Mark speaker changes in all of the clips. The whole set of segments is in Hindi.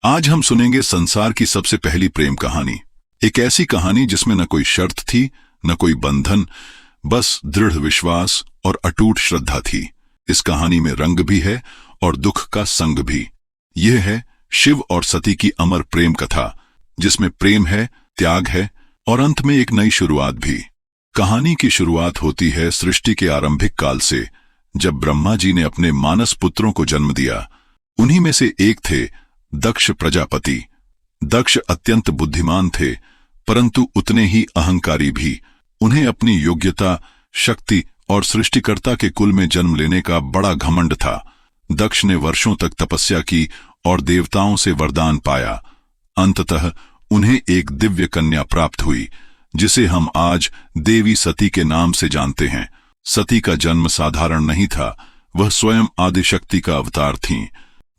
Speaker 1: आज हम सुनेंगे संसार की सबसे पहली प्रेम कहानी। एक ऐसी कहानी जिसमें न कोई शर्त थी, न कोई बंधन, बस दृढ़ विश्वास और अटूट श्रद्धा थी। इस कहानी में रंग भी है और दुख का संग भी। यह है शिव और सती की अमर प्रेम कथा, जिसमें प्रेम है, त्याग है और अंत में एक नई शुरुआत भी। कहानी की शुरुआत होती है सृष्टि के आरंभिक काल से, जब ब्रह्मा जी ने अपने मानस पुत्रों को जन्म दिया। उन्हीं में से एक थे दक्ष प्रजापति। दक्ष अत्यंत बुद्धिमान थे, परंतु उतने ही अहंकारी भी। उन्हें अपनी योग्यता, शक्ति और सृष्टिकर्ता के कुल में जन्म लेने का बड़ा घमंड था। दक्ष ने वर्षों तक तपस्या की और देवताओं से वरदान पाया। अंततः उन्हें एक दिव्य कन्या प्राप्त हुई, जिसे हम आज देवी सती के नाम से जानते हैं। सती का जन्म साधारण नहीं था, वह स्वयं आदिशक्ति का अवतार थीं।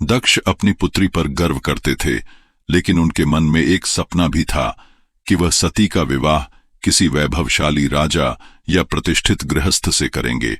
Speaker 1: दक्ष अपनी पुत्री पर गर्व करते थे, लेकिन उनके मन में एक सपना भी था कि वह सती का विवाह किसी वैभवशाली राजा या प्रतिष्ठित गृहस्थ से करेंगे।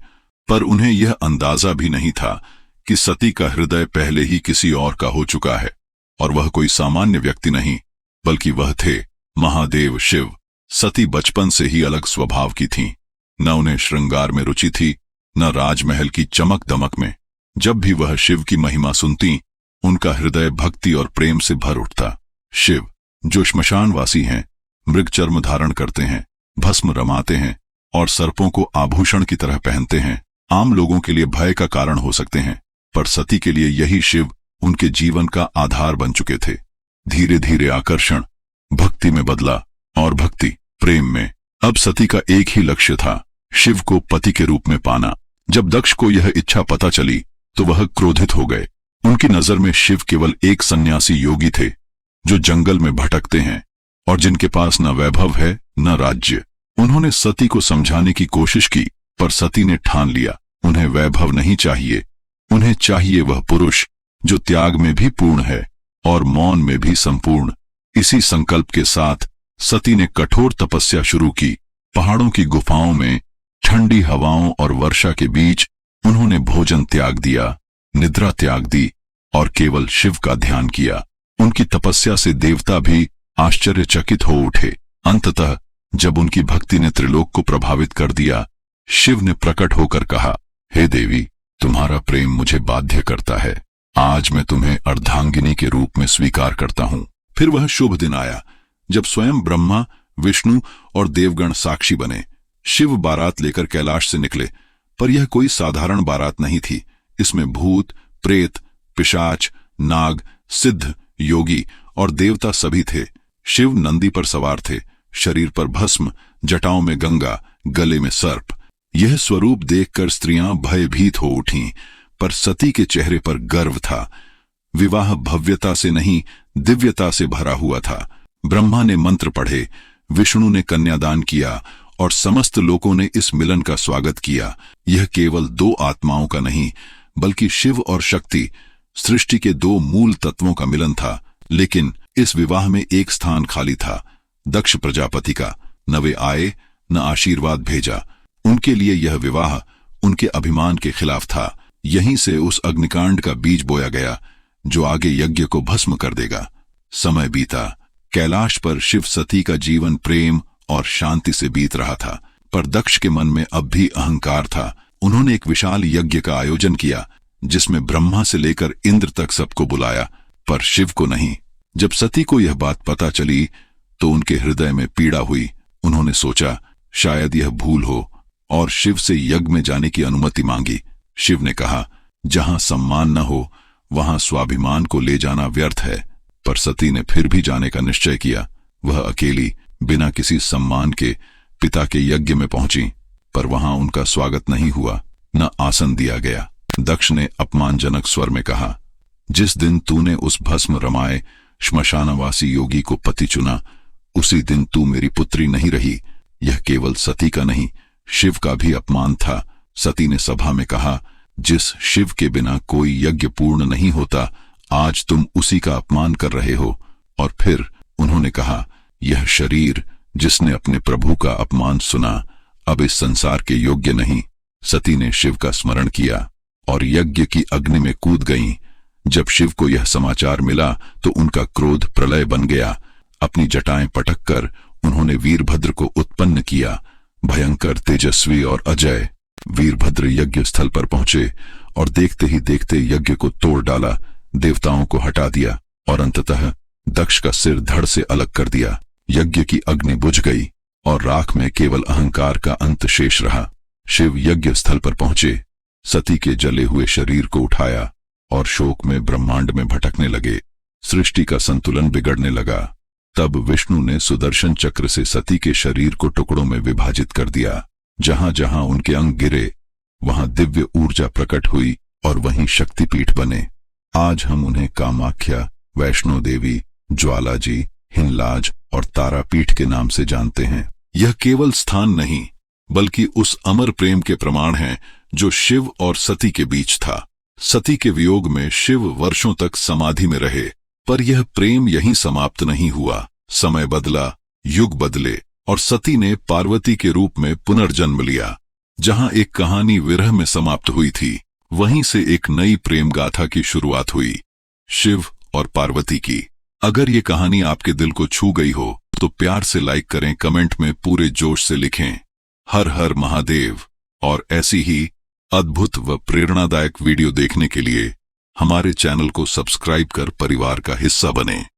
Speaker 1: पर उन्हें यह अंदाजा भी नहीं था कि सती का हृदय पहले ही किसी और का हो चुका है, और वह कोई सामान्य व्यक्ति नहीं, बल्कि वह थे महादेव शिव। सती बचपन से ही अलग स्वभाव की थीं। न उन्हें श्रृंगार में रुचि थी, न राजमहल की चमक दमक में। जब भी वह शिव की महिमा सुनती, उनका हृदय भक्ति और प्रेम से भर उठता। शिव, जो श्मशानवासी हैं, मृग चर्म धारण करते हैं, भस्म रमाते हैं और सर्पों को आभूषण की तरह पहनते हैं, आम लोगों के लिए भय का कारण हो सकते हैं, पर सती के लिए यही शिव उनके जीवन का आधार बन चुके थे। धीरे धीरे आकर्षण भक्ति में बदला और भक्ति प्रेम में। अब सती का एक ही लक्ष्य था, शिव को पति के रूप में पाना। जब दक्ष को यह इच्छा पता चली तो वह क्रोधित हो गए। उनकी नजर में शिव केवल एक सन्यासी योगी थे, जो जंगल में भटकते हैं और जिनके पास न वैभव है न राज्य। उन्होंने सती को समझाने की कोशिश की, पर सती ने ठान लिया, उन्हें वैभव नहीं चाहिए, उन्हें चाहिए वह पुरुष जो त्याग में भी पूर्ण है और मौन में भी संपूर्ण। इसी संकल्प के साथ सती ने कठोर तपस्या शुरू की। पहाड़ों की गुफाओं में, ठंडी हवाओं और वर्षा के बीच उन्होंने भोजन त्याग दिया, निद्रा त्याग दी और केवल शिव का ध्यान किया। उनकी तपस्या से देवता भी आश्चर्यचकित हो उठे। अंततः जब उनकी भक्ति ने त्रिलोक को प्रभावित कर दिया, शिव ने प्रकट होकर कहा, हे देवी, तुम्हारा प्रेम मुझे बाध्य करता है। आज मैं तुम्हें अर्धांगिनी के रूप में स्वीकार करता हूं। फिर वह शुभ दिन आया जब स्वयं ब्रह्मा, विष्णु और देवगण साक्षी बने। शिव बारात लेकर कैलाश से निकले, पर यह कोई साधारण बारात नहीं थी। इसमें भूत, प्रेत, पिशाच, नाग, सिद्ध, योगी और देवता सभी थे। शिव नंदी पर सवार थे, शरीर पर भस्म, जटाओं में गंगा, गले में सर्प। यह स्वरूप देखकर स्त्रियां भयभीत हो उठीं, पर सती के चेहरे पर गर्व था। विवाह भव्यता से नहीं, दिव्यता से भरा हुआ था। ब्रह्मा ने मंत्र पढ़े, विष्णु ने कन्यादान किया और समस्त लोगों ने इस मिलन का स्वागत किया। यह केवल दो आत्माओं का नहीं, बल्कि शिव और शक्ति, सृष्टि के दो मूल तत्वों का मिलन था। लेकिन इस विवाह में एक स्थान खाली था, दक्ष प्रजापति का। न वे आए, न आशीर्वाद भेजा। उनके लिए यह विवाह उनके अभिमान के खिलाफ था। यहीं से उस अग्निकांड का बीज बोया गया, जो आगे यज्ञ को भस्म कर देगा। समय बीता। कैलाश पर शिव सती का जीवन प्रेम और शांति से बीत रहा था, पर दक्ष के मन में अब भी अहंकार था। उन्होंने एक विशाल यज्ञ का आयोजन किया, जिसमें ब्रह्मा से लेकर इंद्र तक सबको बुलाया, पर शिव को नहीं। जब सती को यह बात पता चली तो उनके हृदय में पीड़ा हुई। उन्होंने सोचा, शायद यह भूल हो, और शिव से यज्ञ में जाने की अनुमति मांगी। शिव ने कहा, जहां सम्मान न हो वहां स्वाभिमान को ले जाना व्यर्थ है। पर सती ने फिर भी जाने का निश्चय किया। वह अकेली, बिना किसी सम्मान के पिता के यज्ञ में पहुंची, पर वहां उनका स्वागत नहीं हुआ, न आसन दिया गया। दक्ष ने अपमानजनक स्वर में कहा, जिस दिन तूने उस भस्म रमाए श्मशानवासी योगी को पति चुना, उसी दिन तू मेरी पुत्री नहीं रही। यह केवल सती का नहीं, शिव का भी अपमान था। सती ने सभा में कहा, जिस शिव के बिना कोई यज्ञ पूर्ण नहीं होता, आज तुम उसी का अपमान कर रहे हो। और फिर उन्होंने कहा, यह शरीर जिसने अपने प्रभु का अपमान सुना, अब इस संसार के योग्य नहीं। सती ने शिव का स्मरण किया और यज्ञ की अग्नि में कूद गईं। जब शिव को यह समाचार मिला तो उनका क्रोध प्रलय बन गया। अपनी जटाएं पटककर उन्होंने वीरभद्र को उत्पन्न किया। भयंकर, तेजस्वी और अजय वीरभद्र यज्ञ स्थल पर पहुंचे और देखते ही देखते यज्ञ को तोड़ डाला, देवताओं को हटा दिया और अंततः दक्ष का सिर धड़ से अलग कर दिया। यज्ञ की अग्नि बुझ गई और राख में केवल अहंकार का अंत शेष रहा। शिव यज्ञ स्थल पर पहुंचे, सती के जले हुए शरीर को उठाया और शोक में ब्रह्मांड में भटकने लगे। सृष्टि का संतुलन बिगड़ने लगा। तब विष्णु ने सुदर्शन चक्र से सती के शरीर को टुकड़ों में विभाजित कर दिया। जहां जहां उनके अंग गिरे वहां दिव्य ऊर्जा प्रकट हुई और वहीं शक्तिपीठ बने। आज हम उन्हें कामाख्या, वैष्णो देवी, ज्वालाजी, हिंगलाज और तारापीठ के नाम से जानते हैं। यह केवल स्थान नहीं बल्कि उस अमर प्रेम के प्रमाण हैं जो शिव और सती के बीच था। सती के वियोग में शिव वर्षों तक समाधि में रहे, पर यह प्रेम यहीं समाप्त नहीं हुआ। समय बदला, युग बदले और सती ने पार्वती के रूप में पुनर्जन्म लिया। जहां एक कहानी विरह में समाप्त हुई थी, वहीं से एक नई प्रेम गाथा की शुरुआत हुई, शिव और पार्वती की। अगर ये कहानी आपके दिल को छू गई हो तो प्यार से लाइक करें, कमेंट में पूरे जोश से लिखें हर हर महादेव। और ऐसी ही अद्भुत व प्रेरणादायक वीडियो देखने के लिए हमारे चैनल को सब्सक्राइब कर परिवार का हिस्सा बनें।